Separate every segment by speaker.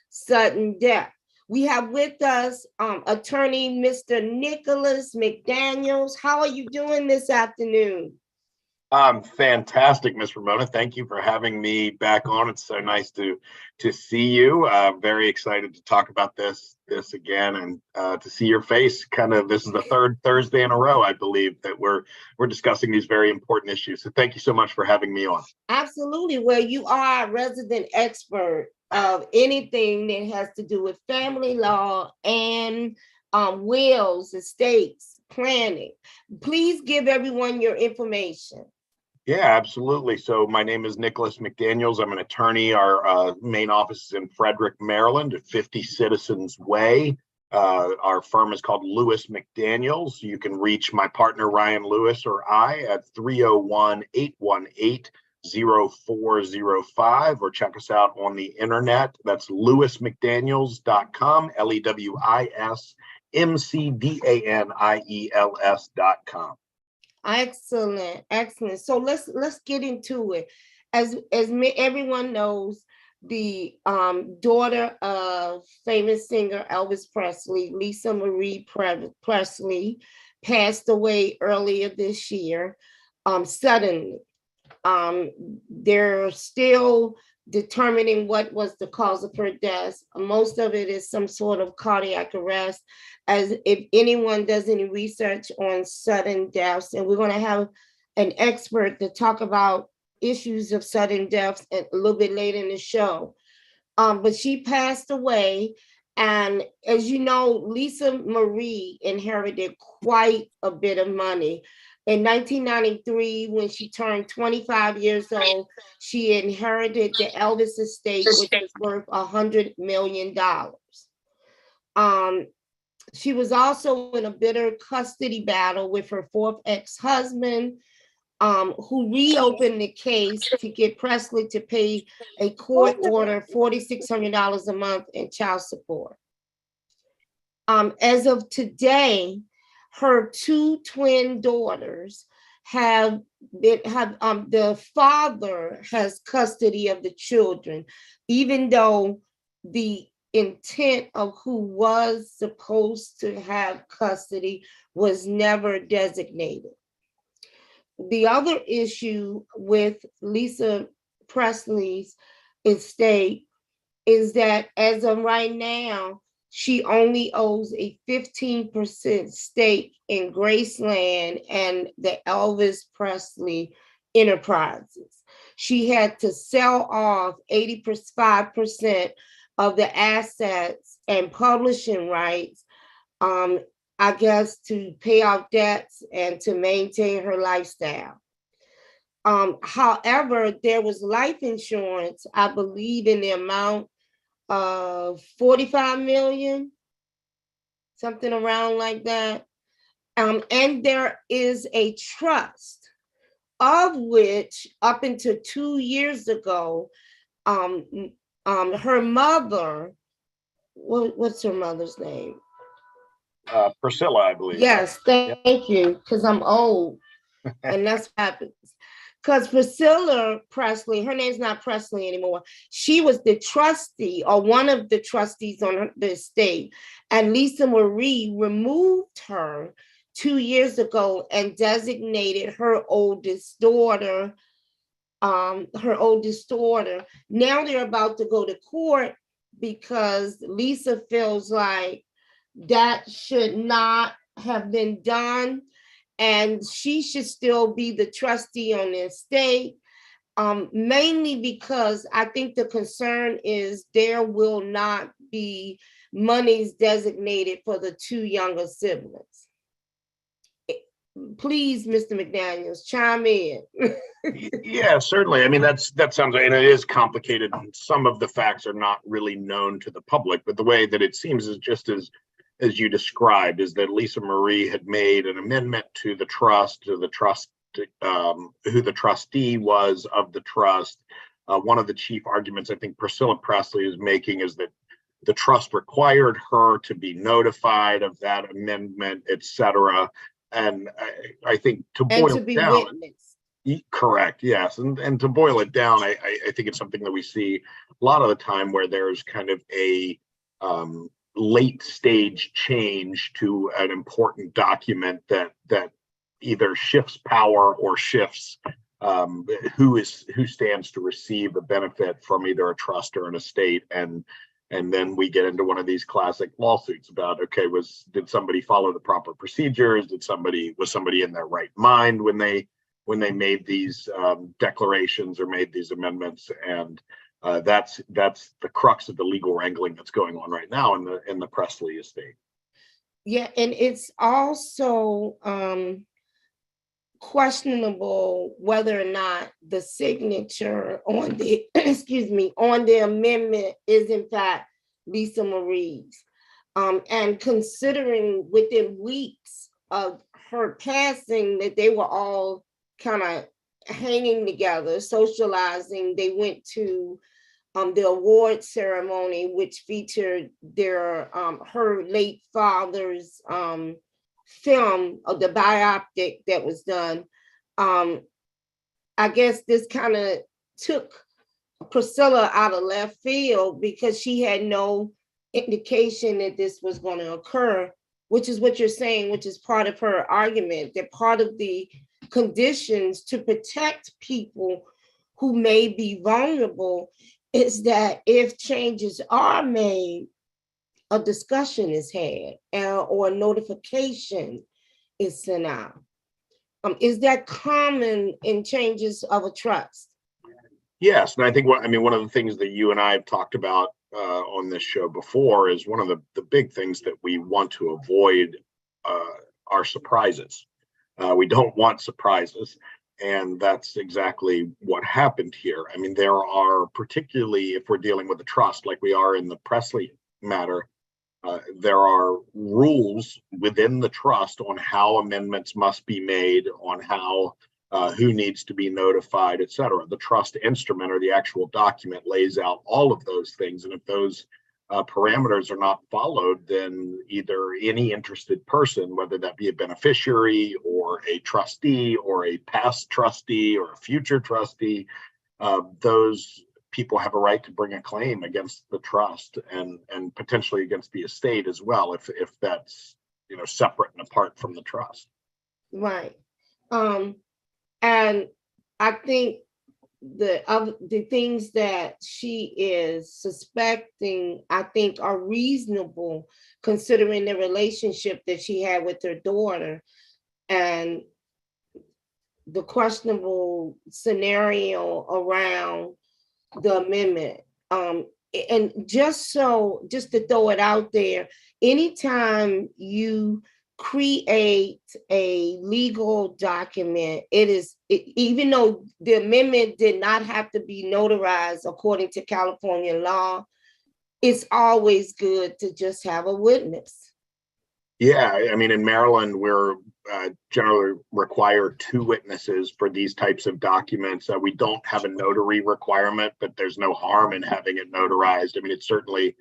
Speaker 1: sudden death. We have with us attorney Mr. Nicholas McDaniels. How are you doing this afternoon?
Speaker 2: Fantastic, Miss Ramona. Thank you for having me back on. It's so nice to see you. Very excited to talk about this again and to see your face. This is the third Thursday in a row, I believe, that we're discussing these very important issues. So thank you so much for having me on.
Speaker 1: Absolutely. Well, you are a resident expert of anything that has to do with family law and wills, estates, planning. Please give everyone your information.
Speaker 2: Yeah, absolutely. So my name is Nicholas McDaniels. I'm an attorney. Our main office is in Frederick, Maryland at 50 Citizens Way. Our firm is called Lewis McDaniels. You can reach my partner, Ryan Lewis, or I at 301-818-0405, or check us out on the internet. That's lewismcdaniels.com, LEWISMCDANIELS.com.
Speaker 1: Excellent, excellent. So let's get into it. Everyone knows, the daughter of famous singer Elvis Presley, Lisa Marie Presley, passed away earlier this year, suddenly. They're still determining what was the cause of her death. Most of it is some sort of cardiac arrest. As if anyone does any research on sudden deaths, and we're going to have an expert to talk about issues of sudden deaths a little bit later in the show. But she passed away. And as you know, Lisa Marie inherited quite a bit of money. In 1993, when she turned 25 years old, she inherited the Elvis estate, which was worth $100 million. She was also in a bitter custody battle with her fourth ex-husband, who reopened the case to get Presley to pay a court order $4,600 a month in child support. As of today, her two twin daughters the father has custody of the children, even though the intent of who was supposed to have custody was never designated. The other issue with Lisa Presley's estate is that as of right now, she only owes a 15% stake in Graceland and the Elvis Presley Enterprises. She had to sell off 85% of the assets and publishing rights, I guess, to pay off debts and to maintain her lifestyle. However, there was life insurance, I believe, in the amount of 45 million, something around like that. And there is a trust, of which up until 2 years ago, her mother, what's her mother's name?
Speaker 2: Priscilla, I believe.
Speaker 1: Yes, thank you, because I'm old, and that's what happens. Because Priscilla Presley, her name's not Presley anymore. She was the trustee, or one of the trustees on the estate, and Lisa Marie removed her 2 years ago and designated her oldest daughter. Now they're about to go to court because Lisa feels like that should not have been done, and she should still be the trustee on the estate, mainly because I think the concern is there will not be monies designated for the two younger siblings. Please, Mr. McDaniels, chime in.
Speaker 2: Yeah, certainly. I mean, that sounds, and it is complicated. Some of the facts are not really known to the public, but the way that it seems is just as you described, is that Lisa Marie had made an amendment to the trust, who the trustee was of the trust. One of the chief arguments I think Priscilla Presley is making is that the trust required her to be notified of that amendment, et cetera. And I think to boil it down, Correct. Yes. And to boil it down, I think it's something that we see a lot of the time where there's kind of a late stage change to an important document that either shifts power or shifts who stands to receive the benefit from either a trust or an estate. And then we get into one of these classic lawsuits about, okay, did somebody follow the proper procedures? Was somebody in their right mind when they made these declarations or made these amendments? And that's the crux of the legal wrangling that's going on right now in the Presley estate.
Speaker 1: Yeah, and it's also questionable whether or not the signature on the on the amendment is in fact Lisa Marie's. And considering within weeks of her passing that they were all kind of hanging together, socializing, they went to the award ceremony, which featured her late father's film of the biopic that was done. I guess this kind of took Priscilla out of left field because she had no indication that this was going to occur, which is what you're saying, which is part of her argument, that part of the conditions to protect people who may be vulnerable is that if changes are made, a discussion is had or a notification is sent out. Is that common in changes of a trust?
Speaker 2: Yes, and I think one of the things that you and I have talked about on this show before is one of the big things that we want to avoid are surprises. We don't want surprises. And that's exactly what happened here. I mean, there are, particularly if we're dealing with a trust like we are in the Presley matter, there are rules within the trust on how amendments must be made, on how who needs to be notified, et cetera. The trust instrument or the actual document lays out all of those things. And if those parameters are not followed, then either any interested person, whether that be a beneficiary or a trustee or a past trustee or a future trustee, those people have a right to bring a claim against the trust and potentially against the estate as well, if that's separate and apart from the trust.
Speaker 1: Right. And I think the things that she is suspecting, I think, are reasonable considering the relationship that she had with her daughter and the questionable scenario around the amendment. And just to throw it out there, anytime you create a legal document, even though the amendment did not have to be notarized according to California law, it's always good to just have a witness.
Speaker 2: Yeah, I mean, in Maryland, we're generally require 2 witnesses for these types of documents. We don't have a notary requirement, but there's no harm in having it notarized. I mean, it's certainly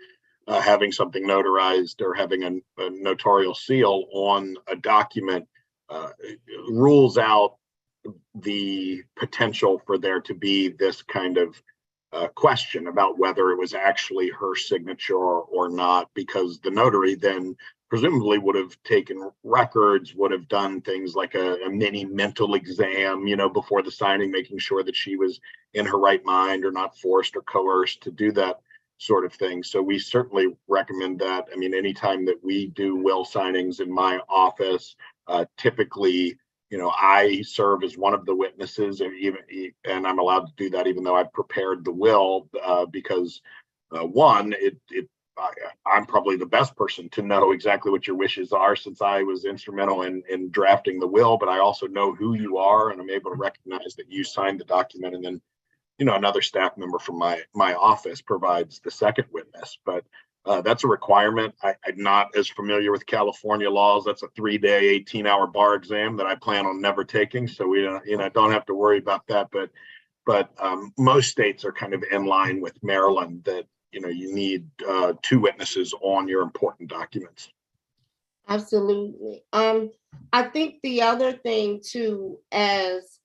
Speaker 2: having something notarized or having a notarial seal on a document rules out the potential for there to be this kind of question about whether it was actually her signature or not, because the notary then presumably would have taken records, would have done things like a mini mental exam, before the signing, making sure that she was in her right mind or not forced or coerced to do that sort of thing. So we certainly recommend that. I mean, anytime that we do will signings in my office, typically, I serve as one of the witnesses, and I'm allowed to do that even though I've prepared the will, because one, I'm probably the best person to know exactly what your wishes are, since I was instrumental in drafting the will, but I also know who you are, and I'm able to recognize that you signed the document. And then, another staff member from my office provides the second witness. But that's a requirement. I'm not as familiar with California laws. That's a 3-day, 18-hour bar exam that I plan on never taking. So we don't have to worry about that. But most states are kind of in line with Maryland that you need 2 witnesses on your important documents.
Speaker 1: Absolutely. I think the other thing too, as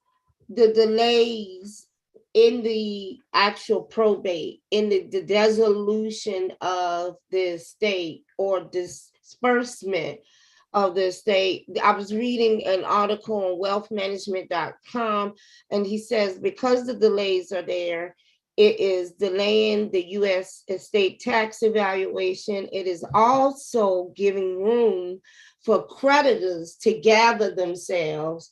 Speaker 1: the delays in the actual probate, in the dissolution of the estate or disbursement of the estate. I was reading an article on wealthmanagement.com, and he says because the delays are there, it is delaying the U.S. estate tax evaluation. It is also giving room for creditors to gather themselves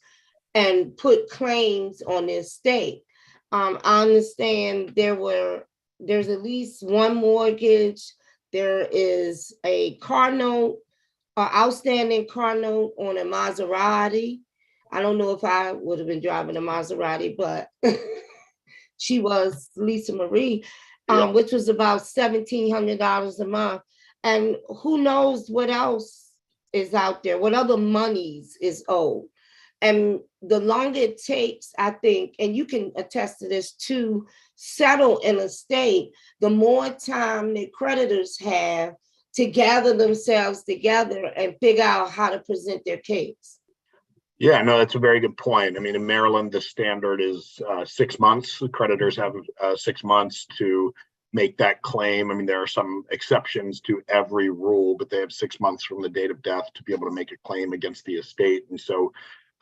Speaker 1: and put claims on the estate. I understand there's at least one mortgage. There is a car note, outstanding car note on a Maserati. I don't know if I would have been driving a Maserati, but she was Lisa Marie,
Speaker 2: Yeah.
Speaker 1: which was about $1,700 a month. And who knows what else is out there, what other monies is owed. And the longer it takes, I think, and you can attest to this, to settle an estate, the more time the creditors have to gather themselves together and figure out how to present their case.
Speaker 2: Yeah, no, that's a very good point. I mean, in Maryland, the standard is 6 months. The creditors have 6 months to make that claim. I mean, there are some exceptions to every rule, but they have 6 months from the date of death to be able to make a claim against the estate. And so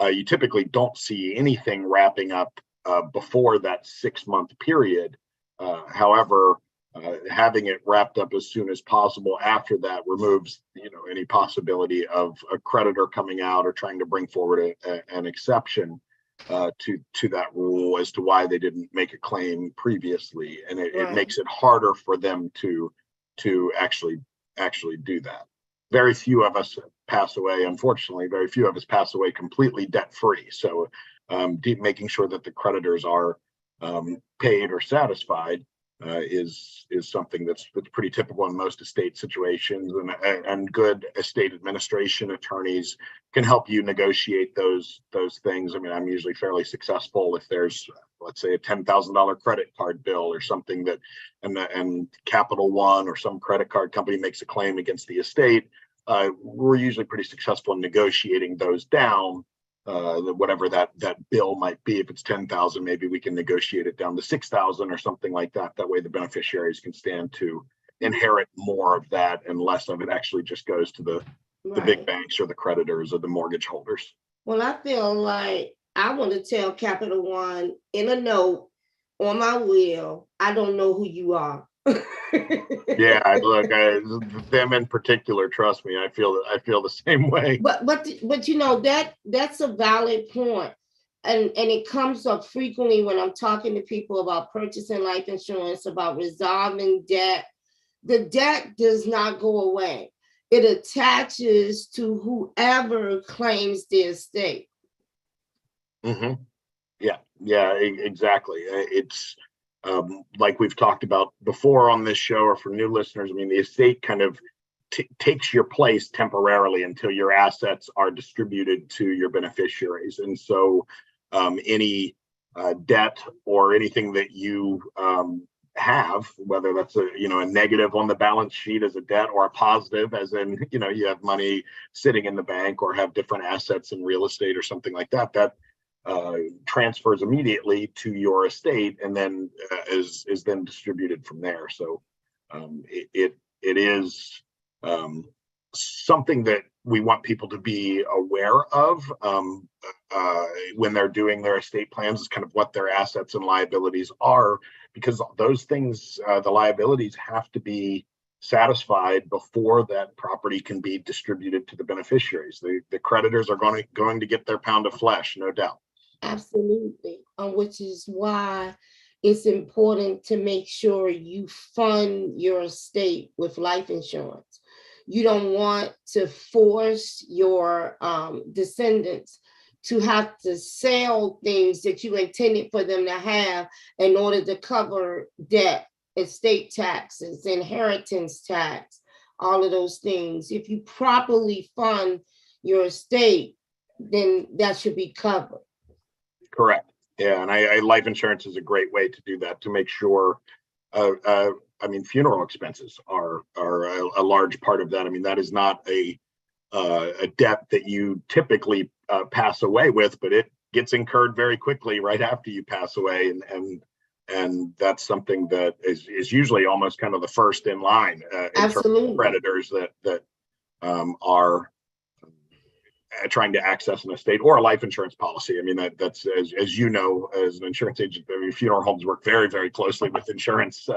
Speaker 2: you typically don't see anything wrapping up before that 6 month period. However, having it wrapped up as soon as possible after that removes, any possibility of a creditor coming out or trying to bring forward an exception to that rule as to why they didn't make a claim previously, and it makes it harder for them to actually do that. Very few of us pass away, unfortunately. Very few of us pass away completely debt free. So, making sure that the creditors are paid or satisfied is something that's pretty typical in most estate situations, and good estate administration attorneys can help you negotiate those things. I mean, I'm usually fairly successful if there's, let's say, a $10,000 credit card bill or something that, and Capital One or some credit card company makes a claim against the estate. We're usually pretty successful in negotiating those down. Whatever that bill might be, if it's 10,000, maybe we can negotiate it down to 6,000 or something like that. That way the beneficiaries can stand to inherit more of that, and less of it actually just goes to the big banks or the creditors or the mortgage holders.
Speaker 1: Well, I feel like I want to tell Capital One in a note on my will, I don't know who you are.
Speaker 2: Yeah, look, them in particular, trust me, I feel the same way.
Speaker 1: But that's a valid point. And it comes up frequently when I'm talking to people about purchasing life insurance, about resolving debt. The debt does not go away. It attaches to whoever claims the estate.
Speaker 2: Mm-hmm. Yeah, exactly. It's like we've talked about before on this show, or for new listeners, I mean, the estate kind of takes your place temporarily until your assets are distributed to your beneficiaries. And so any debt or anything that you have, whether that's a negative on the balance sheet as a debt, or a positive as in you have money sitting in the bank or have different assets in real estate or something like that, that transfers immediately to your estate, and then is then distributed from there. So it is something that we want people to be aware of when they're doing their estate plans, is kind of what their assets and liabilities are, because those things, the liabilities have to be satisfied before that property can be distributed to the beneficiaries. The creditors are going to get their pound of flesh, no doubt.
Speaker 1: Absolutely. Which is why it's important to make sure you fund your estate with life insurance. You don't want to force your descendants to have to sell things that you intended for them to have in order to cover debt, estate taxes, inheritance tax, all of those things. If you properly fund your estate, then that should be covered.
Speaker 2: Correct. Yeah, and life insurance is a great way to do that, to make sure. I mean, funeral expenses are a large part of that. I mean, that is not a debt that you typically pass away with, but gets incurred very quickly right after you pass away, and that's something that is usually almost kind of the first in line in terms of
Speaker 1: Absolutely.
Speaker 2: creditors that are trying to access an estate or a life insurance policy. I mean, that's as you know, as an insurance agent, I mean, funeral homes work very, very closely with insurance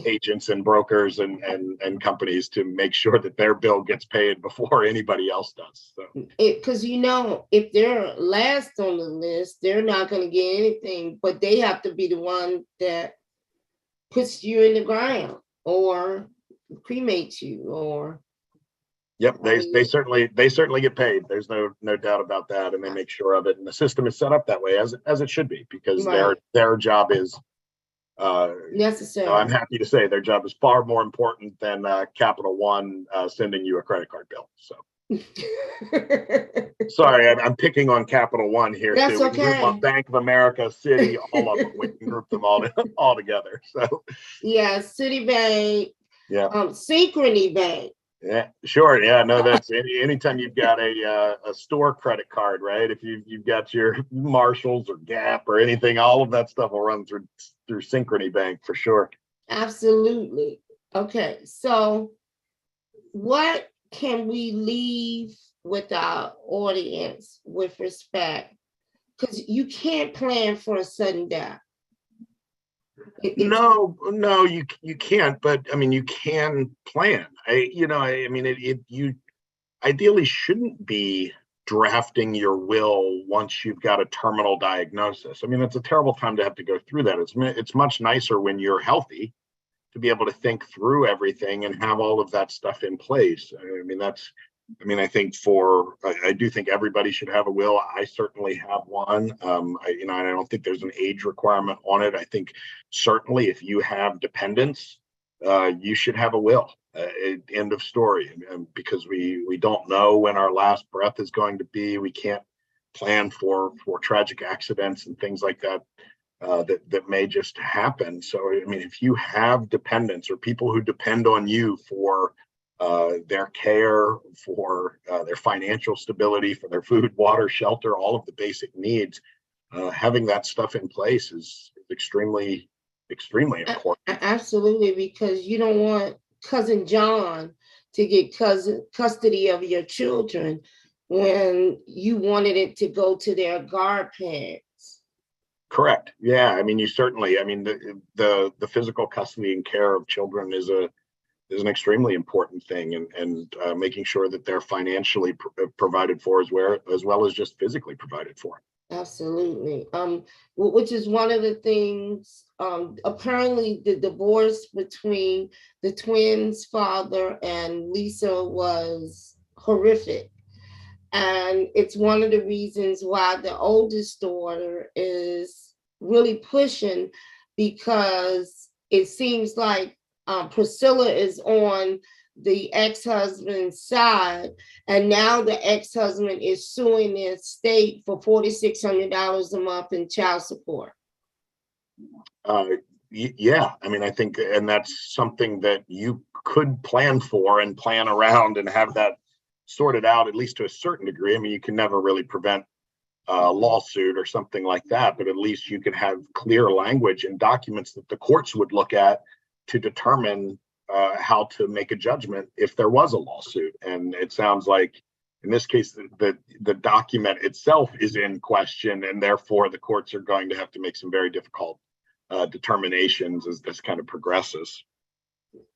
Speaker 2: agents and brokers and companies to make sure that their bill gets paid before anybody else does. So,
Speaker 1: Because if they're last on the list, they're not going to get anything, but they have to be the one that puts you in the ground or cremates you or.
Speaker 2: yep, they certainly get paid. There's no doubt about that, and they make sure of it. And the system is set up that way as it should be, because
Speaker 1: Right.
Speaker 2: their job is
Speaker 1: Necessary.
Speaker 2: I'm happy to say their job is far more important than Capital One sending you a credit card bill. So sorry, I'm picking on Capital One here.
Speaker 1: That's
Speaker 2: too. We can group
Speaker 1: okay.
Speaker 2: up Bank of America, Citi, all of them. We can group them all together. So
Speaker 1: yeah, Citibank,
Speaker 2: yeah,
Speaker 1: Synchrony Bank.
Speaker 2: yeah, sure. Yeah, no, that's anytime you've got a store credit card, right? If you've got your Marshalls or Gap or anything, all of that stuff will run through Synchrony Bank for sure.
Speaker 1: Absolutely. Okay, so what can we leave with our audience with respect? Because you can't plan for a sudden death.
Speaker 2: No, you can't. But I mean, you can plan. I mean, you ideally shouldn't be drafting your will once you've got a terminal diagnosis. I mean, it's a terrible time to have to go through that. It's much nicer when you're healthy to be able to think through everything and have all of that stuff in place. I think I do think everybody should have a will. I certainly have one. I don't think there's an age requirement on it. I think certainly if you have dependents, you should have a will. End of story. Because we don't know when our last breath is going to be. We can't plan for tragic accidents and things like that. That may just happen. So, I mean, if you have dependents or people who depend on you for their care, for their financial stability, for their food, water, shelter, all of the basic needs, having that stuff in place is extremely, extremely important.
Speaker 1: Absolutely, because you don't want cousin John to get custody of your children when you wanted it to go to their godparents.
Speaker 2: Correct. Yeah. I mean, the physical custody and care of children is an extremely important thing, and making sure that they're financially provided for as well as just physically provided for.
Speaker 1: Absolutely. Which is one of the things, apparently the divorce between the twins' father and Lisa was horrific. And it's one of the reasons why the oldest daughter is really pushing, because it seems like Priscilla is on the ex-husband's side, and now the ex-husband is suing the estate for $4,600 a month in child support.
Speaker 2: Yeah, I mean, I think, and that's something that you could plan for and plan around and have that sorted out, at least to a certain degree. I mean, you can never really prevent a lawsuit or something like that, but at least you can have clear language and documents that the courts would look at to determine how to make a judgment if there was a lawsuit. And it sounds like in this case, the document itself is in question, and therefore the courts are going to have to make some very difficult determinations as this kind of progresses.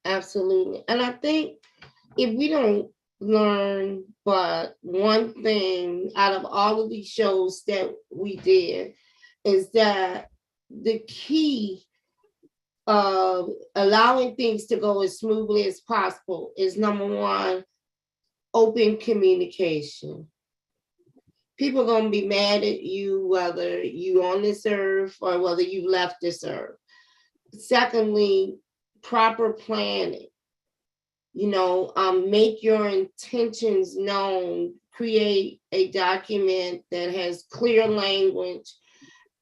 Speaker 1: Absolutely. And I think if we don't learn but one thing out of all of these shows that we did, is that the key of allowing things to go as smoothly as possible is, number one, open communication. People are going to be mad at you whether you on this earth or whether you left this earth. Secondly, proper planning. Make your intentions known, create a document that has clear language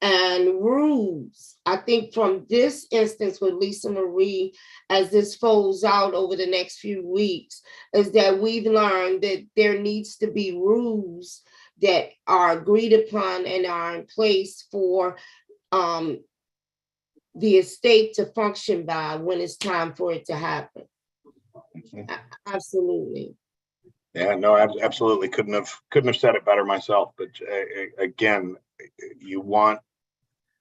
Speaker 1: and rules. I think from this instance with Lisa Marie, as this folds out over the next few weeks, is that we've learned that there needs to be rules that are agreed upon and are in place for the estate to function by when it's time for it to happen. Absolutely.
Speaker 2: Yeah, no, absolutely. Couldn't have said it better myself. But again, you want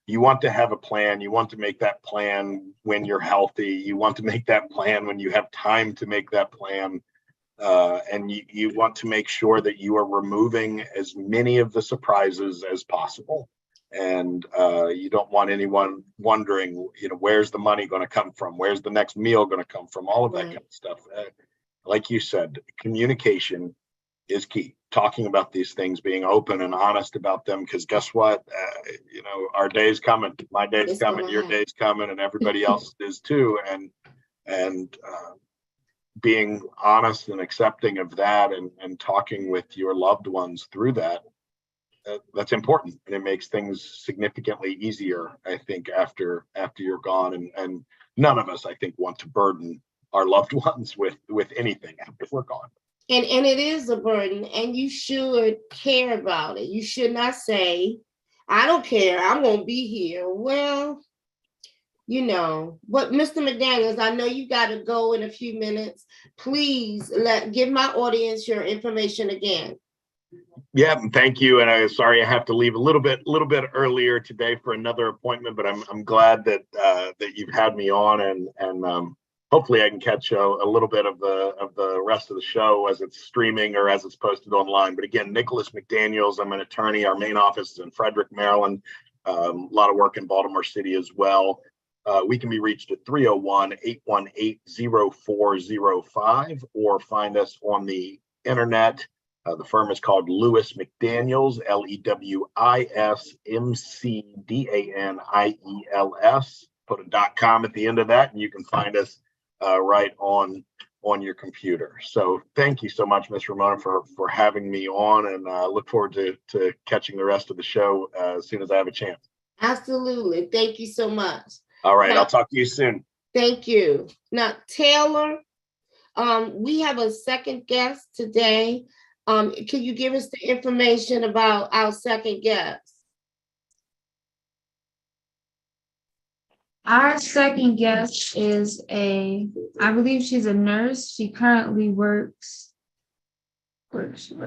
Speaker 2: to have a plan. You want to make that plan when you're healthy. You want to make that plan when you have time to make that plan. And you want to make sure that you are removing as many of the surprises as possible. And you don't want anyone wondering, where's the money going to come from? Where's the next meal going to come from? All of that kind of stuff. Like you said, communication is key. Talking about these things, being open and honest about them, because guess what? Our day's coming. My day's coming. Your day's coming, and everybody else is too. And being honest and accepting of that, and talking with your loved ones through that. That's important, and it makes things significantly easier, I think, after you're gone. And none of us, I think, want to burden our loved ones with anything after we're gone.
Speaker 1: And it is a burden, and you should care about it. You should not say, I don't care, I'm going to be here. Well, but Mr. McDaniels, I know you got to go in a few minutes. Please give my audience your information again.
Speaker 2: Yeah, thank you. And I'm sorry I have to leave a little bit earlier today for another appointment, but I'm glad that you've had me on, and hopefully I can catch a little bit of the rest of the show as it's streaming or as it's posted online. But again, Nicholas McDaniels, I'm an attorney. Our main office is in Frederick, Maryland. A lot of work in Baltimore City as well. We can be reached at 301-818-0405 or find us on the internet. The firm is called Lewis McDaniels, LEWIS McDaniels. Put a .com at the end of that, and you can find us right on your computer. So thank you so much, Ms. Ramona, for having me on, and look forward to catching the rest of the show as soon as I have a chance.
Speaker 1: Absolutely. Thank you so much.
Speaker 2: All right. I'll talk to you soon.
Speaker 1: Thank you. Now, Taylor, we have a second guest today. Can you give us the information about our second guest?
Speaker 3: Our second guest is I believe she's a nurse. She currently works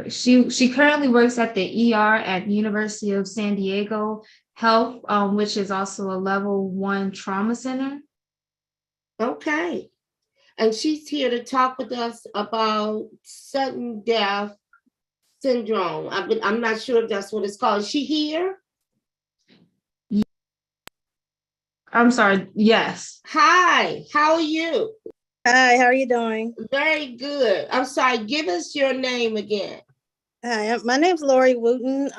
Speaker 3: she currently works at the ER at University of San Diego Health, which is also a level 1 trauma center.
Speaker 1: Okay. And she's here to talk with us about sudden death syndrome. I'm not sure if that's what it's called. Is she here?
Speaker 3: I'm sorry. Yes.
Speaker 1: Hi, how are you?
Speaker 4: Hi, how are you doing?
Speaker 1: Very good. I'm sorry, give us your name again.
Speaker 4: Hi, my name's Lori Wooten.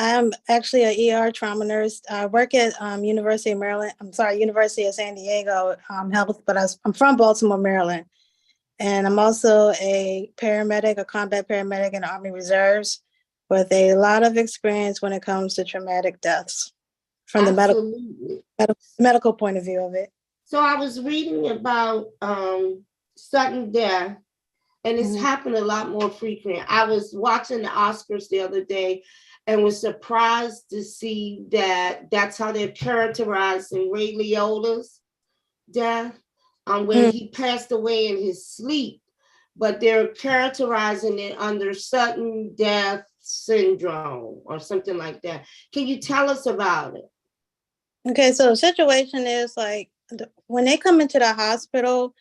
Speaker 4: I'm actually an ER trauma nurse. I work at University of San Diego Health, but I'm from Baltimore, Maryland. And I'm also a paramedic, a combat paramedic in the Army Reserves with a lot of experience when it comes to traumatic deaths from the medical point of view of it.
Speaker 1: So I was reading about sudden death, and it's happened a lot more frequent. I was watching the Oscars the other day and was surprised to see that that's how they're characterizing Ray Liotta's death. When he passed away in his sleep, but they're characterizing it under sudden death syndrome or something like that. Can you tell us about it?
Speaker 4: Okay, so the situation is like when they come into the hospital,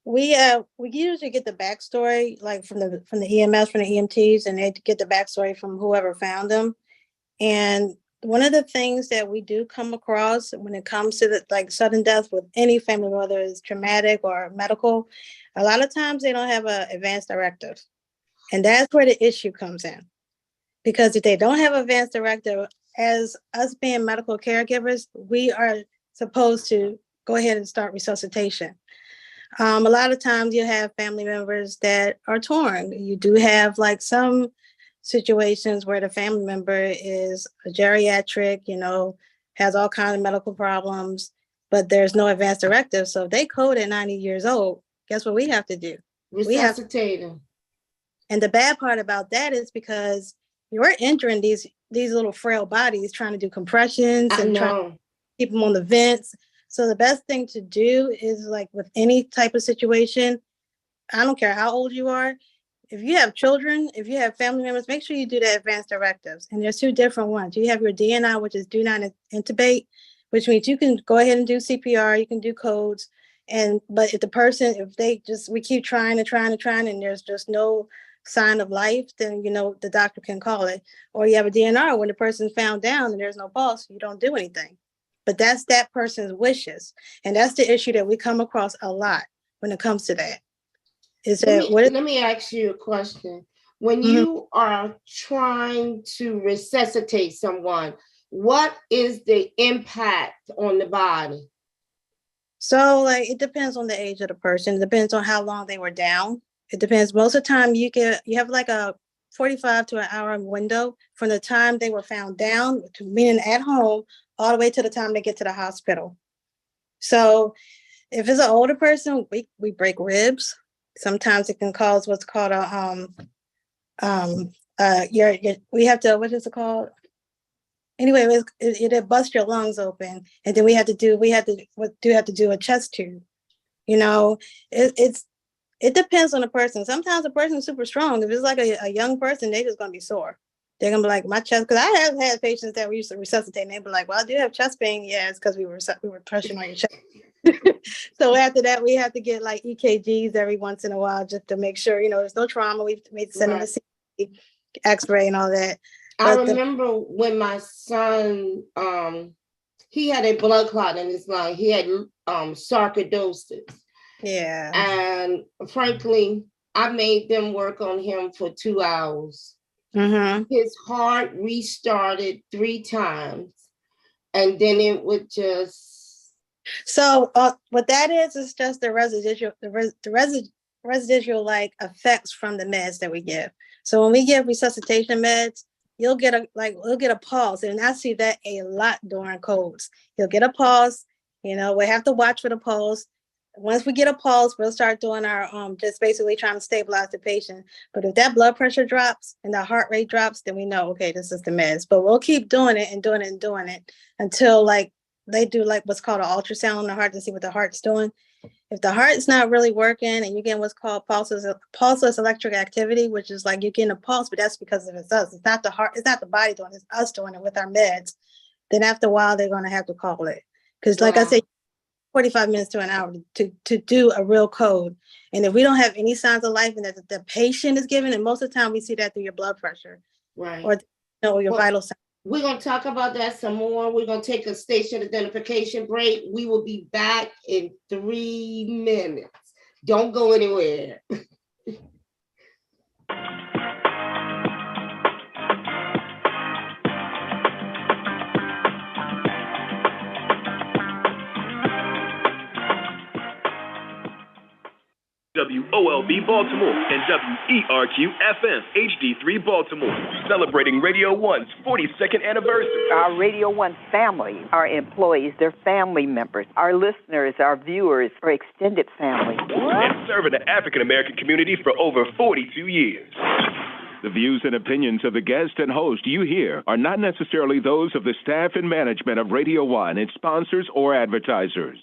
Speaker 4: we usually get the backstory like from the EMS, from the EMTs, and they get the backstory from whoever found them. And one of the things that we do come across when it comes to sudden death with any family, whether it's traumatic or medical, a lot of times they don't have an advance directive. And that's where the issue comes in. Because if they don't have an advance directive, as us being medical caregivers, we are supposed to go ahead and start resuscitation. A lot of times you have family members that are torn. You do have some situations where the family member is a geriatric, has all kinds of medical problems, but there's no advance directive. So if they code at 90 years old, guess what we have to do?
Speaker 1: Resuscitate them.
Speaker 4: And the bad part about that is because you're injuring these little frail bodies trying to do compressions
Speaker 1: I
Speaker 4: and trying to
Speaker 1: know.
Speaker 4: keep them on the vents. So the best thing to do is like with any type of situation, I don't care how old you are. If you have children, if you have family members, make sure you do the advanced directives. And there's two different ones. You have your DNI, which is do not intubate, which means you can go ahead and do CPR, you can do codes. But if we keep trying and there's just no sign of life, then the doctor can call it. Or you have a DNR when the person's found down and there's no pulse, you don't do anything. But that's that person's wishes. And that's the issue that we come across a lot when it comes to that.
Speaker 1: Let me ask you a question. When
Speaker 4: Mhm.
Speaker 1: you are trying to resuscitate someone, what is the impact on the body?
Speaker 4: So like it depends on the age of the person. It depends on how long they were down. It depends. Most of the time you have like a 45 to an hour window from the time they were found down, meaning at home, all the way to the time they get to the hospital. So if it's an older person, we break ribs. Sometimes it can cause what's called a we have to, what is it called? Anyway, it busts your lungs open, and then we have to do a chest tube. It depends on the person. Sometimes a person is super strong. If it's like a young person, they're just gonna be sore. They're gonna be like, my chest, because I have had patients that we used to resuscitate, and they'd be like, well, I do have chest pain. Yeah, it's because we were pressing on your chest. So after that, we have to get like EKGs every once in a while just to make sure, there's no trauma. We've made send them a CT, X-ray and all that.
Speaker 1: I remember when my son, he had a blood clot in his lung. He had sarcoidosis.
Speaker 4: Yeah.
Speaker 1: And frankly, I made them work on him for 2 hours.
Speaker 4: Mm-hmm.
Speaker 1: His heart restarted 3 times, and then it would just.
Speaker 4: So what that is just the residual like effects from the meds that we give. So when we give resuscitation meds, we'll get a pulse, and I see that a lot during codes. You'll get a pulse. We have to watch for the pulse. Once we get a pulse, we'll start doing our just basically trying to stabilize the patient. But if that blood pressure drops and the heart rate drops, then we know, okay, this is the meds. But we'll keep doing it and doing it and doing it until like they do like what's called an ultrasound on the heart to see what the heart's doing. If the heart's not really working and you get what's called pulseless electric activity, which is like you're getting a pulse, but that's because of it's us. It's not the heart, it's not the body doing it, it's us doing it with our meds. Then after a while, they're going to have to call it. Because like I said, 45 minutes to an hour to do a real code. And if we don't have any signs of life and that the patient is given, and most of the time we see that through your blood pressure.
Speaker 1: Right.
Speaker 4: Or your vital signs.
Speaker 1: We're going to talk about that some more. We're going to take a station identification break. We will be back in 3 minutes. Don't go anywhere.
Speaker 5: WOLB Baltimore and WERQ FM HD3 Baltimore, celebrating Radio 1's 42nd anniversary.
Speaker 6: Our Radio 1 family, our employees, their family members, our listeners, our viewers, our extended family.
Speaker 5: And serving the African American community for over 42 years.
Speaker 7: The views and opinions of the guest and host you hear are not necessarily those of the staff and management of Radio 1, its sponsors, or advertisers.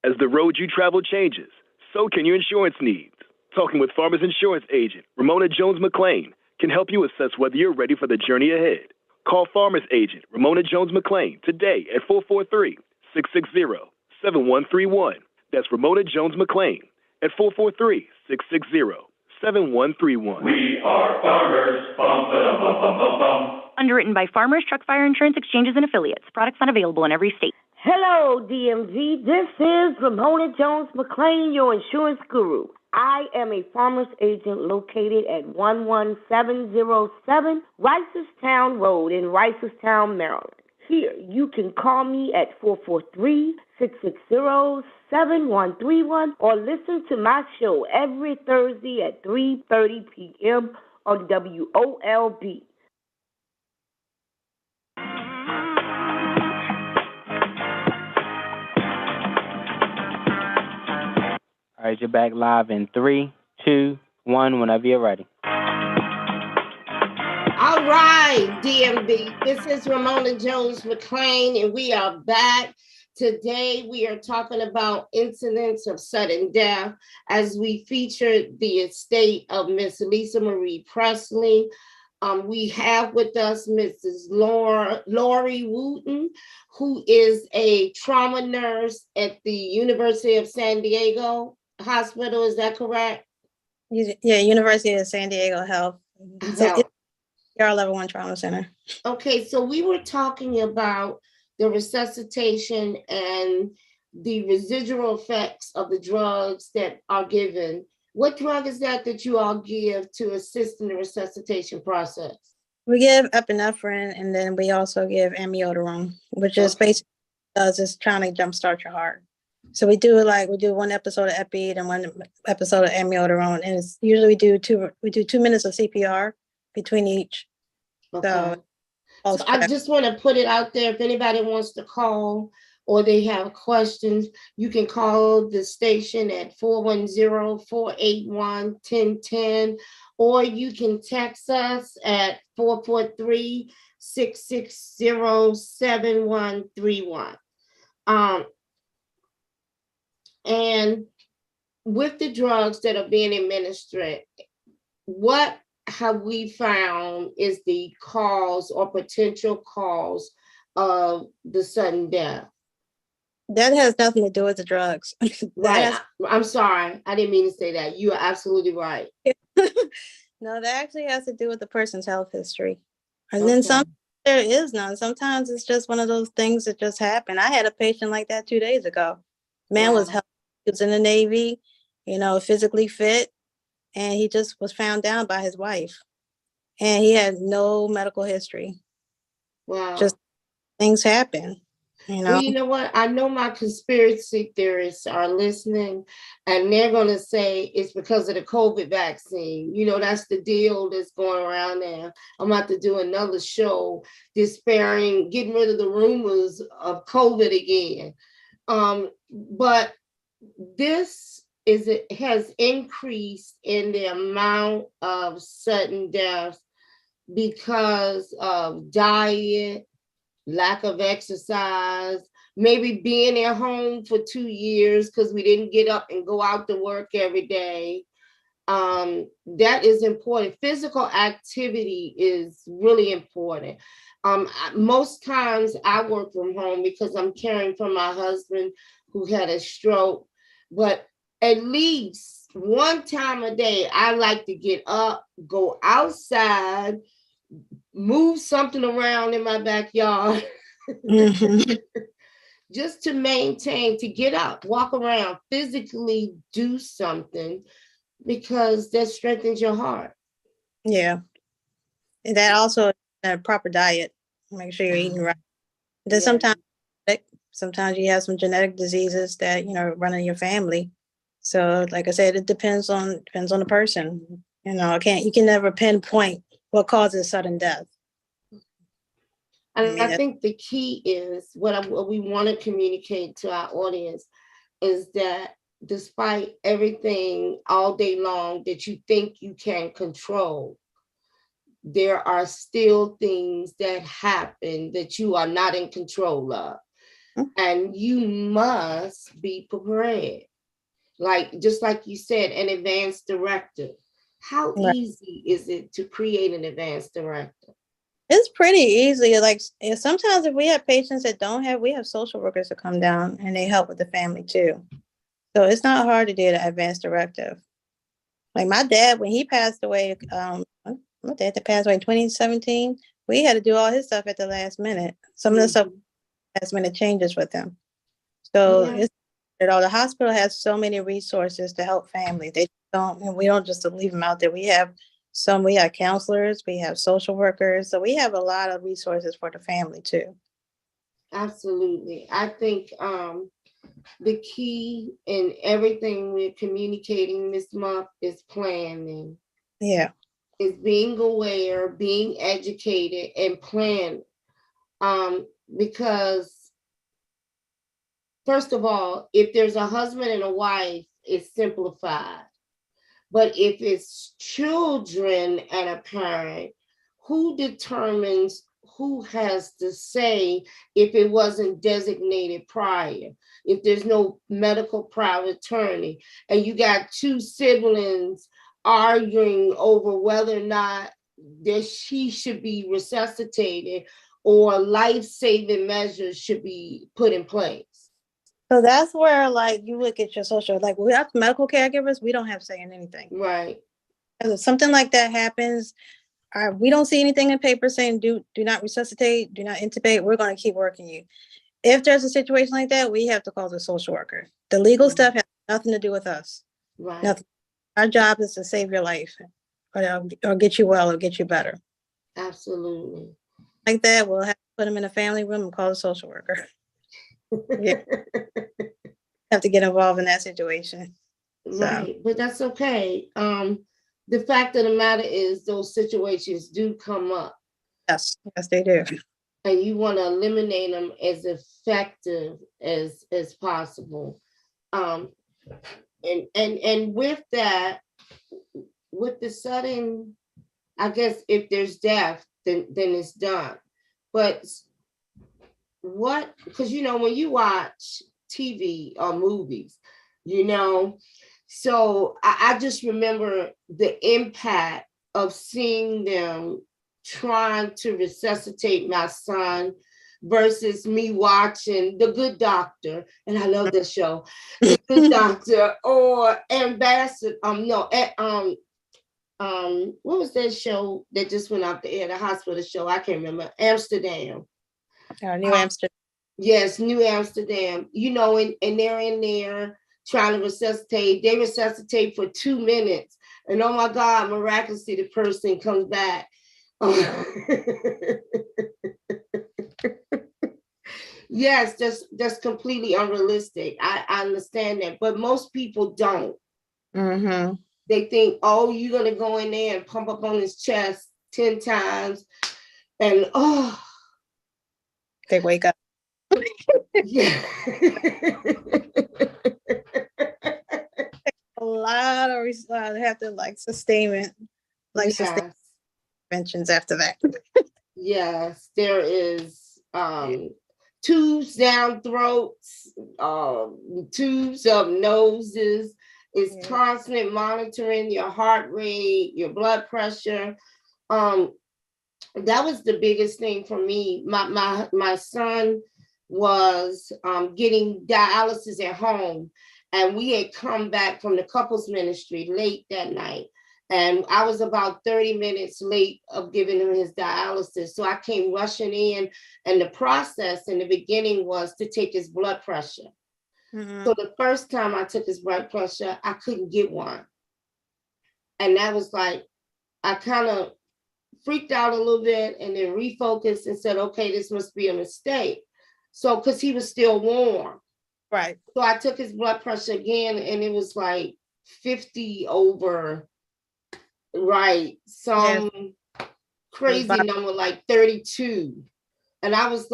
Speaker 5: As the road you travel changes, so can your insurance needs. Talking with Farmers Insurance Agent Ramona Jones McClain can help you assess whether you're ready for the journey ahead. Call Farmers Agent Ramona Jones McClain today at 443-660-7131. That's Ramona Jones McClain at 443-660-7131.
Speaker 8: We are farmers. Bum, ba-dum, bum, bum, bum, bum.
Speaker 9: Underwritten by Farmers Truck Fire Insurance Exchanges and Affiliates. Products not available in every state.
Speaker 10: Hello, DMV. This is Ramona Jones McClain, your insurance guru. I am a farmer's agent located at 11707 Ricerstown Road in Ricerstown, Maryland. Here, you can call me at 443-660-7131 or listen to my show every Thursday at 3:30 p.m. on WOLB.
Speaker 11: All right, you're back live in 3, 2, 1 whenever you're ready.
Speaker 1: All right, DMV. This is Ramona Jones McLean, and we are back. Today, we are talking about incidents of sudden death as we featured the estate of Miss Lisa Marie Presley. We have with us Mrs. Lori Wooten, who is a trauma nurse at the University of San Diego Hospital. Is that correct?
Speaker 4: Yeah, University of San Diego Health. So it's our level 1 trauma center.
Speaker 1: Okay, so we were talking about the resuscitation and the residual effects of the drugs that are given. What drug is that you all give to assist in the resuscitation process?
Speaker 4: We give epinephrine, and then we also give amiodarone, which is basically is trying to jumpstart your heart. So we do 1 episode of epi and 1 episode of amiodarone, and it's usually we do 2 minutes of CPR between each.
Speaker 1: Okay. So I just want to put it out there. If anybody wants to call or they have questions, you can call the station at 410-481-1010, or you can text us at 443-660-7131. And with the drugs that are being administered, what have we found is the cause or potential cause of the sudden death?
Speaker 4: That has nothing to do with the drugs.
Speaker 1: Right. I'm sorry. I didn't mean to say that. You are absolutely right.
Speaker 4: No, that actually has to do with the person's health history. And then there is none. Sometimes it's just one of those things that just happen. I had a patient like that 2 days ago. Man was healthy. He was in the Navy, physically fit. And he just was found down by his wife. And he had no medical history.
Speaker 1: Wow.
Speaker 4: Just things happen.
Speaker 1: Well, you know what? I know my conspiracy theorists are listening, and they're going to say it's because of the COVID vaccine. That's the deal that's going around now. I'm about to do another show getting rid of the rumors of COVID again. But it has increased in the amount of sudden deaths because of diet, lack of exercise, maybe being at home for 2 years because we didn't get up and go out to work every day. That is important. Physical activity is really important. Most times I work from home because I'm caring for my husband who had a stroke, but at least 1 time a day, I like to get up, go outside, move something around in my backyard, just to get up, walk around, physically do something, because that strengthens your heart.
Speaker 4: Yeah. And that also a proper diet. Make sure you're eating right. Then sometimes you have some genetic diseases that, run in your family. So like I said, it depends on the person. You can never pinpoint what causes sudden death.
Speaker 1: And I think the key is what we want to communicate to our audience is that despite everything all day long that you think you can control, there are still things that happen that you are not in control of. And you must be prepared. Just like you said, an advance directive. How easy is it to create an advance directive?
Speaker 4: It's pretty easy. Sometimes if we have patients that we have social workers that come down and they help with the family too. So it's not hard to do the advance directive. Like my dad, when he passed away, my dad that passed away in 2017, we had to do all his stuff at the last minute. Some of the stuff, last minute changes with him. So the hospital has so many resources to help families. We don't just leave them out there. We have counselors, we have social workers. So we have a lot of resources for the family too.
Speaker 1: Absolutely. I think the key in everything we're communicating this month is planning.
Speaker 4: Yeah.
Speaker 1: Is being aware, being educated, and planning. Because first of all, if there's a husband and a wife, it's simplified. But if it's children and a parent, who determines who has to say if it wasn't designated prior? If there's no medical power of attorney, and you got two siblings arguing over whether or not that she should be resuscitated or life-saving measures should be put in place.
Speaker 4: So that's where like you look at your social, like without medical caregivers, we don't have say in anything.
Speaker 1: Right.
Speaker 4: If something like that happens, we don't see anything in paper saying do not resuscitate, do not intubate. We're going to keep working you. If there's a situation like that, we have to call the social worker. The legal stuff has nothing to do with us.
Speaker 1: Right.
Speaker 4: Nothing. Our job is to save your life, or get you well, or get you better.
Speaker 1: Absolutely.
Speaker 4: Like that, we'll have to put them in a family room and call the social worker. Yeah. Have to get involved in that situation.
Speaker 1: Right, but that's okay. The fact of the matter is those situations do come up.
Speaker 4: Yes, they do.
Speaker 1: And you want to eliminate them as effective as possible. And with that, with the sudden, I guess if there's death, then it's done. But what, because when you watch TV or movies, so I just remember the impact of seeing them trying to resuscitate my son versus me watching The Good Doctor, and I love this show, The Good Doctor, or Ambassador. What was that show that just went off the air? The hospital show. I can't remember. Amsterdam.
Speaker 4: New Amsterdam.
Speaker 1: Yes, New Amsterdam. And they're in there trying to resuscitate. They resuscitate for 2 minutes, and oh my God, miraculously the person comes back. Yes, that's completely unrealistic. I understand that, but most people don't.
Speaker 4: Mm-hmm.
Speaker 1: They think, oh, you're gonna go in there and pump up on his chest 10 times, and
Speaker 4: they wake up.
Speaker 1: Yeah.
Speaker 4: A lot of have to sustainment, sustain interventions after that.
Speaker 1: Yes, there is tubes down throats, tubes up noses. It's constant monitoring your heart rate, your blood pressure. That was the biggest thing for me. My son was getting dialysis at home, and we had come back from the couples ministry late that night, and I was about 30 minutes late of giving him his dialysis. So I came rushing in, and the process in the beginning was to take his blood pressure. Mm-hmm. So the first time I took his blood pressure, I couldn't get one. And that was I kind of freaked out a little bit and then refocused and said, okay, this must be a mistake. So, because he was still warm.
Speaker 4: Right.
Speaker 1: So I took his blood pressure again, and it was 50 over, right? Some crazy number, 32. And I was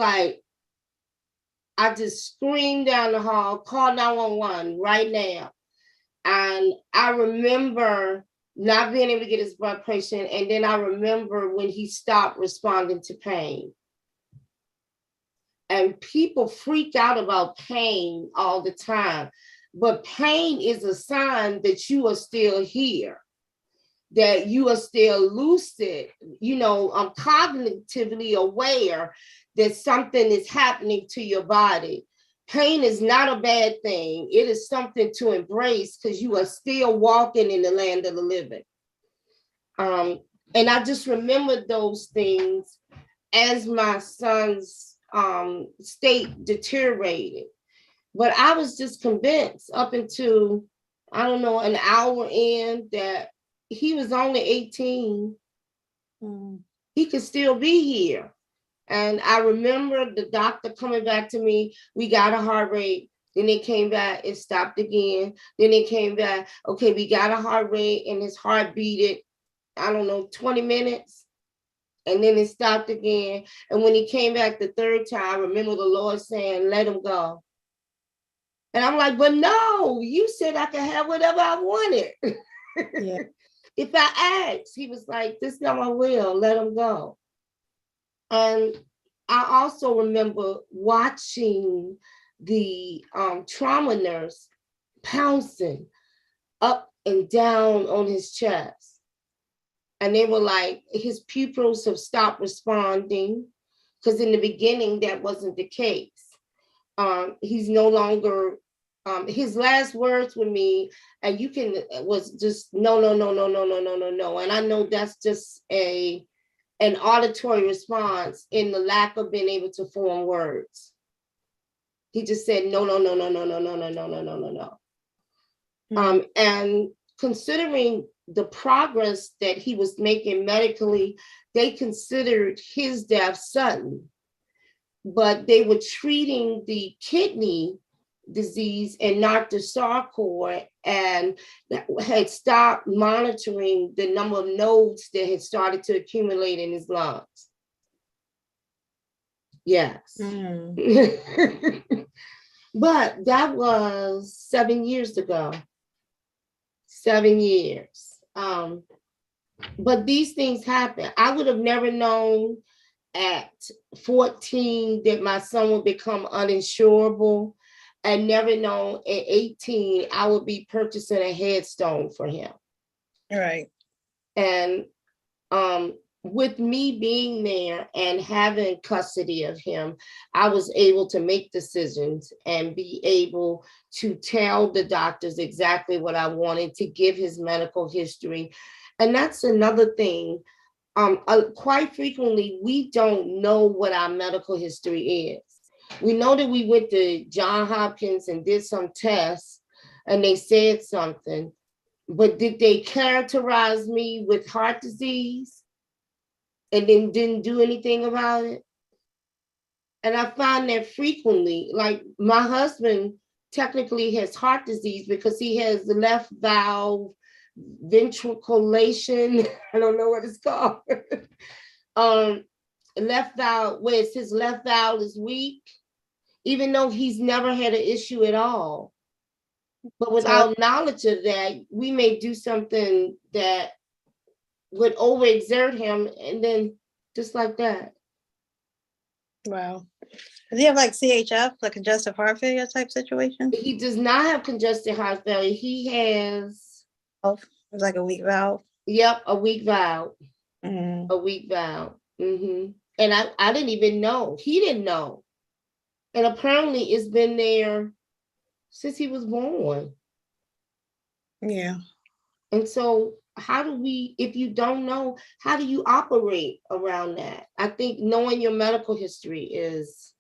Speaker 1: I just screamed down the hall, call 911 right now. And I remember not being able to get his blood pressure. And then I remember when he stopped responding to pain. And people freak out about pain all the time. But pain is a sign that you are still here, that you are still lucid, cognitively aware that something is happening to your body. Pain is not a bad thing. It is something to embrace because you are still walking in the land of the living. And I just remembered those things as my son's state deteriorated. But I was just convinced up until, an hour in that he was only 18. He could still be here. And I remember the doctor coming back to me, we got a heart rate. Then it came back, it stopped again. Then it came back, okay, we got a heart rate, and his heart beat 20 minutes. And then it stopped again. And when he came back the third time, I remember the Lord saying, let him go. And I'm like, but no, you said I could have whatever I wanted.
Speaker 4: Yeah.
Speaker 1: If I asked, he was like, this is not my will, let him go. And I also remember watching the trauma nurse pouncing up and down on his chest. And they were like, his pupils have stopped responding, because in the beginning, that wasn't the case. He's no longer, his last words with me, and you can, was just no, no, no, no, no, no, no, no, no. And I know that's just an auditory response in the lack of being able to form words. He just said, no, no, no, no, no, no, no, no, no, no, no, no, no. And considering the progress that he was making medically, they considered his death sudden, but they were treating the kidney disease and not the sarcoid, and had stopped monitoring the number of nodes that had started to accumulate in his lungs. Yes. But that was 7 years ago. 7 years. But these things happen. I would have never known at 14 that my son would become uninsurable, and never known at 18 I would be purchasing a headstone for him.
Speaker 4: Right.
Speaker 1: And with me being there and having custody of him, I was able to make decisions and be able to tell the doctors exactly what I wanted, to give his medical history. And that's another thing. Quite frequently, we don't know what our medical history is. We know that we went to Johns Hopkins and did some tests and they said something, but did they characterize me with heart disease and then didn't do anything about it? And I find that frequently, like my husband technically has heart disease because he has the left valve ventriculation. I don't know what it's called. Left valve, where his left valve is weak, even though he's never had an issue at all. But without knowledge of that, we may do something that would overexert him, and then just like that.
Speaker 4: Wow. Does he have like CHF, like congestive heart failure type situation?
Speaker 1: He does not have congestive heart failure. He has,
Speaker 4: it's like a weak valve.
Speaker 1: Yep, a weak valve. A weak valve. And I didn't even know. He didn't know. And apparently it's been there since he was born.
Speaker 4: Yeah.
Speaker 1: And so how do we, if you don't know, how do you operate around that? I think knowing your medical history is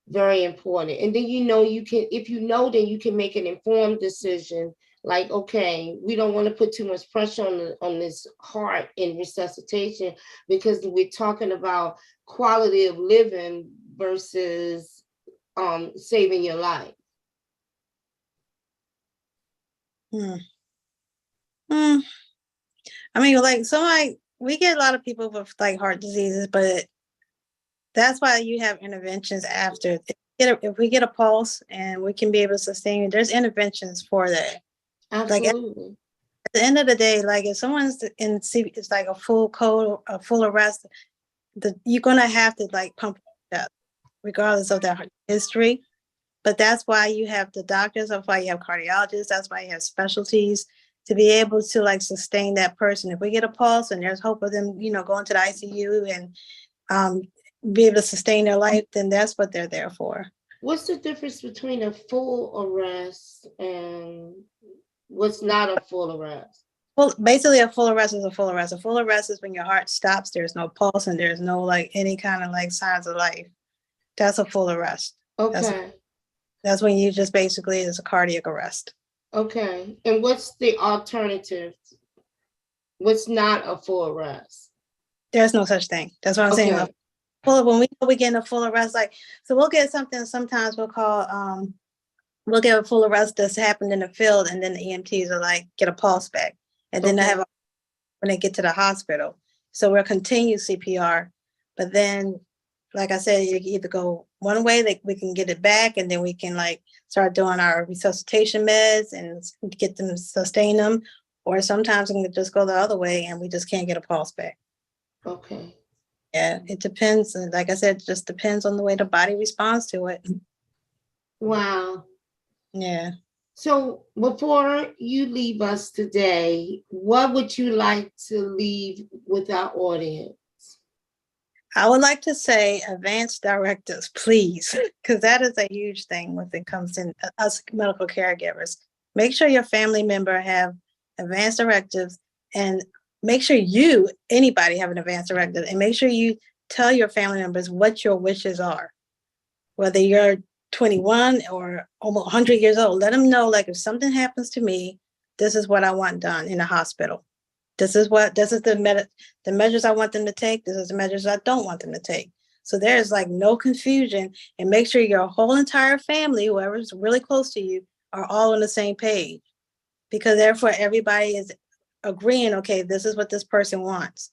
Speaker 1: very important. And then you can, if you know, then you can make an informed decision. Like, okay, we don't want to put too much pressure on this heart in resuscitation, because we're talking about quality of living versus saving your life.
Speaker 4: I mean, like, we get a lot of people with like heart diseases, but that's why you have interventions after. If we get a pulse and we can be able to sustain it, there's interventions for that.
Speaker 1: Absolutely.
Speaker 4: Like at the end of the day, like if someone's in it's like a full code, a full arrest, you're gonna have to like pump up, regardless of their history. But that's why you have the doctors. That's why you have cardiologists. That's why you have specialties to be able to like sustain that person. If we get a pulse and there's hope of them, going to the ICU and be able to sustain their life, then that's what they're there for.
Speaker 1: What's the difference between a full arrest and what's not a full arrest?
Speaker 4: Well, basically a full arrest is a full arrest. A full arrest is when your heart stops, there's no pulse and there's no like any kind of like signs of life. That's a full arrest.
Speaker 1: Okay.
Speaker 4: That's when you just basically is a cardiac arrest.
Speaker 1: Okay. And what's the alternative? What's not a full arrest?
Speaker 4: There's no such thing. That's what I'm saying. When we get in a full arrest, like, so we'll get something, sometimes we'll call, we'll get a full arrest that's happened in the field, and then the EMTs are like, get a pulse back. And then they have when they get to the hospital. So we'll continue CPR, but then like I said, you can either go one way, like we can get it back, and then we can like start doing our resuscitation meds and get them, sustain them. Or sometimes we can just go the other way and we just can't get a pulse back.
Speaker 1: Okay.
Speaker 4: Yeah, it depends. And like I said, it just depends on the way the body responds to it.
Speaker 1: Wow.
Speaker 4: Yeah.
Speaker 1: So before you leave us today, what would you like to leave with our audience?
Speaker 4: I would like to say advanced directives, please, because that is a huge thing when it comes in us medical caregivers. Make sure your family member have advanced directives, and make sure anybody have an advanced directive, and make sure you tell your family members what your wishes are. Whether you're 21 or almost 100 years old, let them know, like, if something happens to me, this is what I want done in the hospital. This is the measures I want them to take. This is the measures I don't want them to take. So there's like no confusion, and make sure your whole entire family, whoever's really close to you, are all on the same page, because therefore everybody is agreeing, okay, this is what this person wants.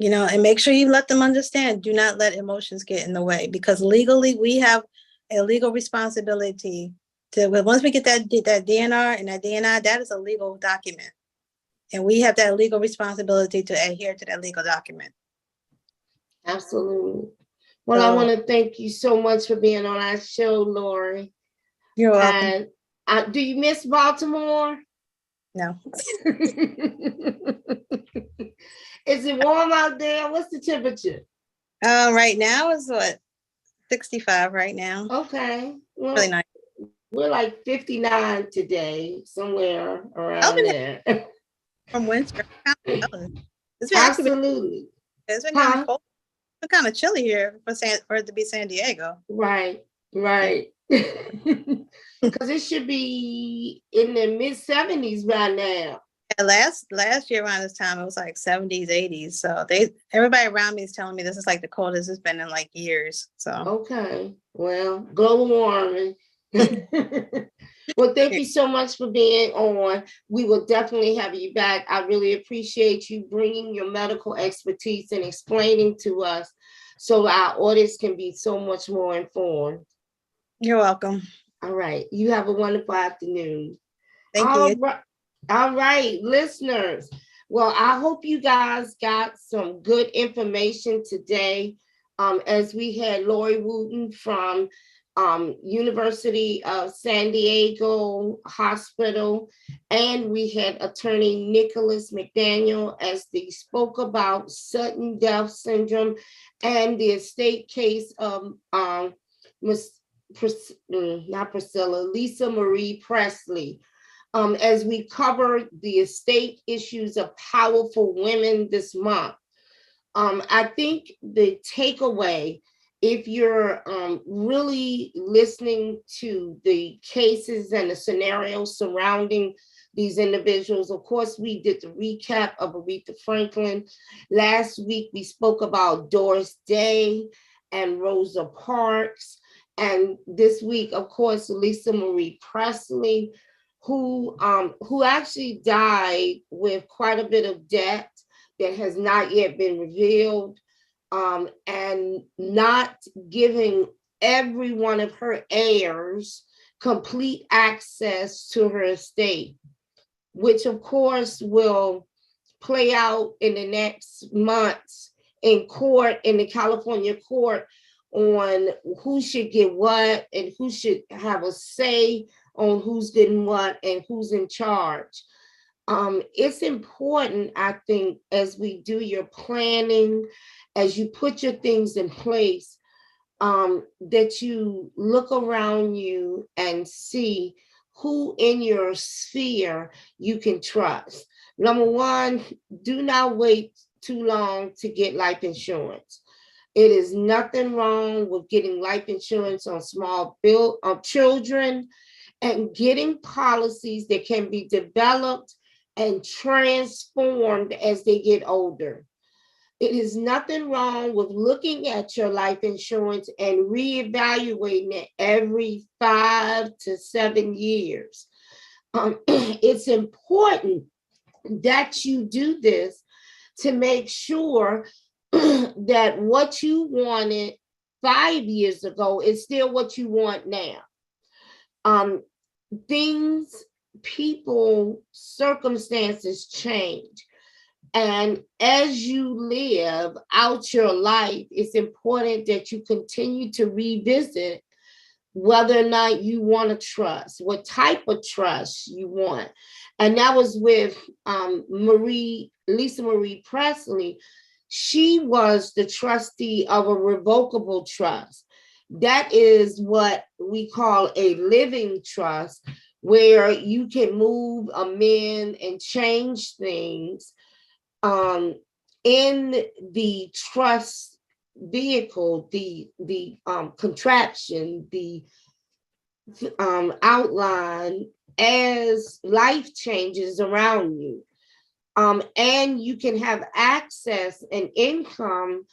Speaker 4: And make sure you let them understand, do not let emotions get in the way, because legally we have a legal responsibility to, once we get that DNR and that DNI, that is a legal document. And we have that legal responsibility to adhere to that legal document.
Speaker 1: Absolutely. Well, I want to thank you so much for being on our show, Lori.
Speaker 4: You're welcome.
Speaker 1: And do you miss Baltimore?
Speaker 4: No.
Speaker 1: Is it warm out there? What's the temperature?
Speaker 4: Right now is what? 65 right now.
Speaker 1: Okay. Well,
Speaker 4: really nice.
Speaker 1: We're like 59 today, somewhere around there.
Speaker 4: From winter.
Speaker 1: Absolutely.
Speaker 4: It's been kind of cold. It's kind of chilly here for it to be San Diego.
Speaker 1: Right. Because it should be in the mid-70s by now.
Speaker 4: Yeah, last year around this time, it was like 70s, 80s. So everybody around me is telling me this is like the coldest it's been in like years. So
Speaker 1: okay, well, global warming. Well, thank you so much for being on. We will definitely have you back. I really appreciate you bringing your medical expertise and explaining to us so our audience can be so much more informed.
Speaker 4: You're welcome.
Speaker 1: All right. You have a wonderful afternoon.
Speaker 4: Thank you.
Speaker 1: All right, listeners. Well, I hope you guys got some good information today. As we had Lori Wooten from University of San Diego Hospital, and we had attorney Nicholas McDaniel as they spoke about sudden death syndrome and the estate case of Lisa Marie Presley. As we cover the estate issues of powerful women this month. I think the takeaway, if you're really listening to the cases and the scenarios surrounding these individuals, of course, we did the recap of Aretha Franklin. Last week, we spoke about Doris Day and Rosa Parks. And this week, of course, Lisa Marie Presley, who actually died with quite a bit of debt that has not yet been revealed, and not giving every one of her heirs complete access to her estate, which of course will play out in the next months in court, in the California court, on who should get what and who should have a say on who's getting what and who's in charge. It's important, I think, as we do your planning, as you put your things in place, that you look around you and see who in your sphere you can trust. Number one, do not wait too long to get life insurance. It is nothing wrong with getting life insurance on small children and getting policies that can be developed and transformed as they get older. It is nothing wrong with looking at your life insurance and reevaluating it every 5 to 7 years. It's important that you do this to make sure that what you wanted 5 years ago is still what you want now. Things, people, circumstances change. And as you live out your life, it's important that you continue to revisit whether or not you want to trust, what type of trust you want. And that was with Lisa Marie Presley. She was the trustee of a revocable trust. That is what we call a living trust, where you can move, amend, and change things in the trust vehicle, the contraption, the outline as life changes around you. And you can have access and income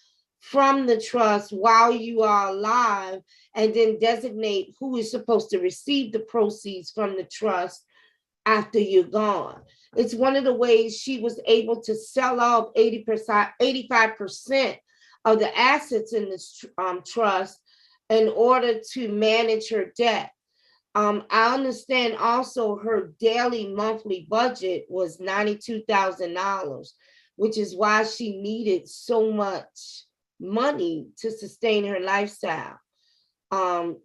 Speaker 1: from the trust while you are alive, and then designate who is supposed to receive the proceeds from the trust after you're gone. It's one of the ways she was able to sell off 85% of the assets in this trust in order to manage her debt. I understand also her daily monthly budget was $92,000, which is why she needed so much money to sustain her lifestyle,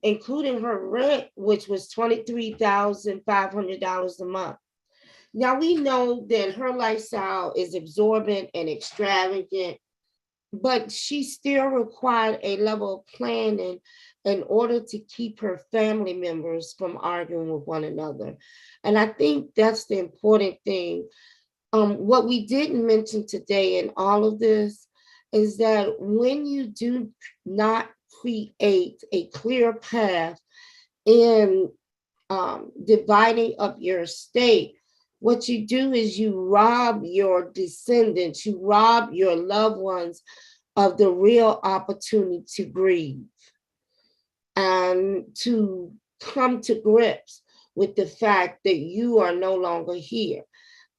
Speaker 1: including her rent, which was $23,500 a month. Now we know that her lifestyle is exorbitant and extravagant, but she still required a level of planning in order to keep her family members from arguing with one another. And I think that's the important thing. What we didn't mention today in all of this is that when you do not create a clear path in dividing up your estate, what you do is you rob your descendants, you rob your loved ones of the real opportunity to grieve and to come to grips with the fact that you are no longer here.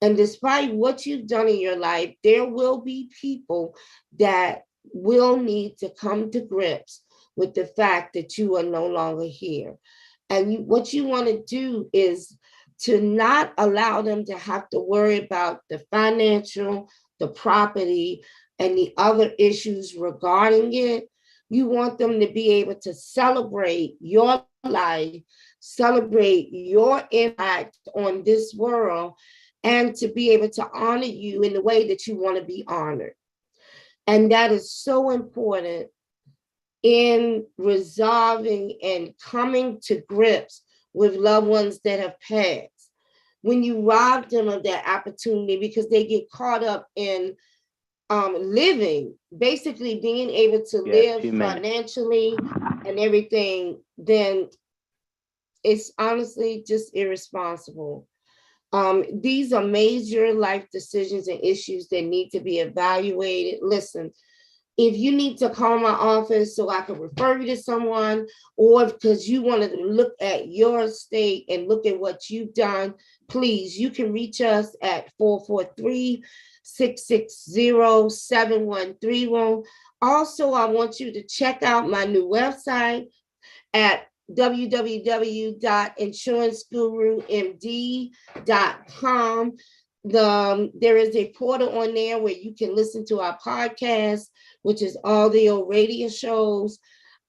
Speaker 1: And despite what you've done in your life, there will be people that will need to come to grips with the fact that you are no longer here. And what you want to do is to not allow them to have to worry about the financial, the property, and the other issues regarding it. You want them to be able to celebrate your life, celebrate your impact on this world, and to be able to honor you in the way that you want to be honored. And that is so important in resolving and coming to grips with loved ones that have passed. When you rob them of that opportunity because they get caught up in living, basically being able to live financially and everything, then it's honestly just irresponsible. These are major life decisions and issues that need to be evaluated. Listen, if you need to call my office so I can refer you to someone, or because you want to look at your estate and look at what you've done, please, you can reach us at 443-660-7131. Also, I want you to check out my new website at www.insurancegurumd.com. There is a portal on there where you can listen to our podcast, which is all the old radio shows.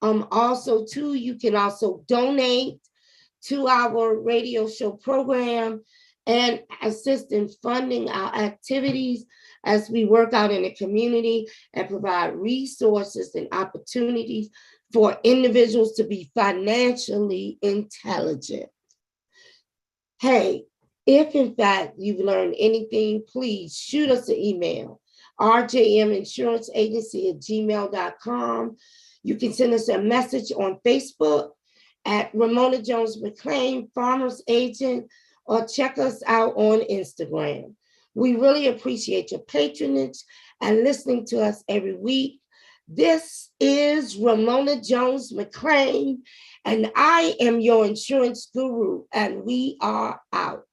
Speaker 1: Also, too, you can also donate to our radio show program and assist in funding our activities as we work out in the community and provide resources and opportunities for individuals to be financially intelligent. Hey, if in fact you've learned anything, please shoot us an email, rjminsuranceenagency@gmail.com. You can send us a message on Facebook at Ramona Jones McClain, Farmers Agent, or check us out on Instagram. We really appreciate your patronage and listening to us every week. This is Ramona Jones McClain, and I am your insurance guru, and we are out.